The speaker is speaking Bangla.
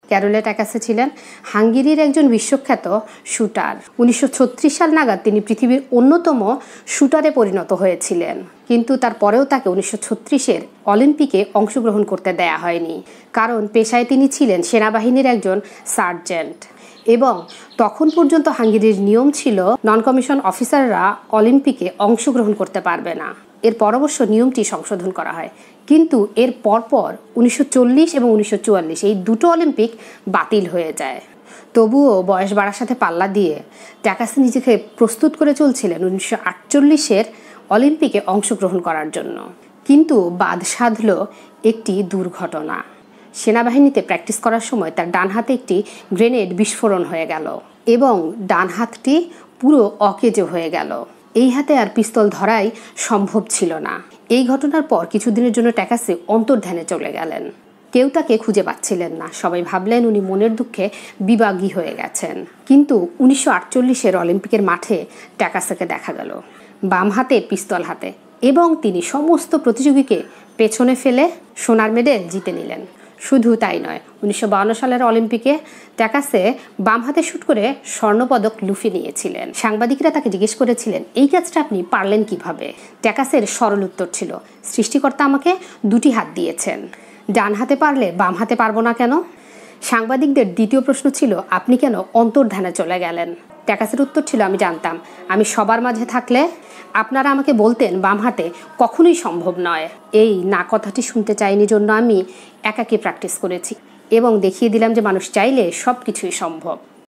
ক্যারোলে ট্যাকাসে ছিলেন হাঙ্গেরির একজন বিশ্বখ্যাত শুটার। 1936 সাল নাগাদ তিনি পৃথিবীর অন্যতম শুটারে পরিণত হয়েছিলেন, কিন্তু তারপরেও তাকে 1936-এর অলিম্পিকে অংশগ্রহণ করতে দেয়া হয়নি, কারণ পেশায় তিনি ছিলেন সেনাবাহিনীর একজন সার্জেন্ট এবং তখন পর্যন্ত হাঙ্গেরির নিয়ম ছিল নন কমিশন অফিসাররা অলিম্পিকে অংশগ্রহণ করতে পারবে না। এরপর অবশ্য নিয়মটি সংশোধন করা হয়, কিন্তু এর পরপর 1940 এবং 1944 এই দুটো অলিম্পিক বাতিল হয়ে যায়। তবুও বয়স বাড়ার সাথে পাল্লা দিয়ে ট্যাকাসে নিজেকে প্রস্তুত করে চলছিলেন 1948-এর অলিম্পিকে অংশগ্রহণ করার জন্য। কিন্তু বাদ সাধল একটি দুর্ঘটনা। সেনাবাহিনীতে প্র্যাকটিস করার সময় তার ডান হাতে একটি গ্রেনেড বিস্ফোরণ হয়ে গেল এবং ডান হাতটি পুরো অকেজো হয়ে গেল। এই হাতে আর পিস্তল ধরাই সম্ভব ছিল না। এই ঘটনার পর কিছুদিনের জন্য ট্যাকাসে অন্তর্ধানে চলে গেলেন। কেউ তাকে খুঁজে পাচ্ছিলেন না, সবাই ভাবলেন উনি মনের দুঃখে বিভাগী হয়ে গেছেন। কিন্তু 1948-এর অলিম্পিকের মাঠে ট্যাকাসেকে দেখা গেল বাম হাতে পিস্তল হাতে, এবং তিনি সমস্ত প্রতিযোগীকে পেছনে ফেলে সোনার মেডেল জিতে নিলেন। শুধু তাই নয়, 1952 সালের অলিম্পিকে ট্যাকাসে বাম হাতে শুট করে স্বর্ণপদক লুফে নিয়েছিলেন। সাংবাদিকরা তাকে জিজ্ঞেস করেছিলেন, এই কাজটা আপনি পারলেন কিভাবে? ট্যাকাসের সরল উত্তর ছিল, সৃষ্টিকর্তা আমাকে দুটি হাত দিয়েছেন, ডান হাতে পারলে বাম হাতে পারবো না কেন? সাংবাদিকদের দ্বিতীয় প্রশ্ন ছিল, আপনি কেন অন্তর্ধানে চলে গেলেন? ট্যাকাসের উত্তর ছিল, আমি জানতাম আমি সবার মাঝে থাকলে আপনারা আমাকে বলতেন বাম হাতে কখনোই সম্ভব নয়। এই না কথাটি শুনতে চাইনি জন্য আমি একাকী প্র্যাকটিস করেছি এবং দেখিয়ে দিলাম যে মানুষ চাইলে সব কিছুই সম্ভব।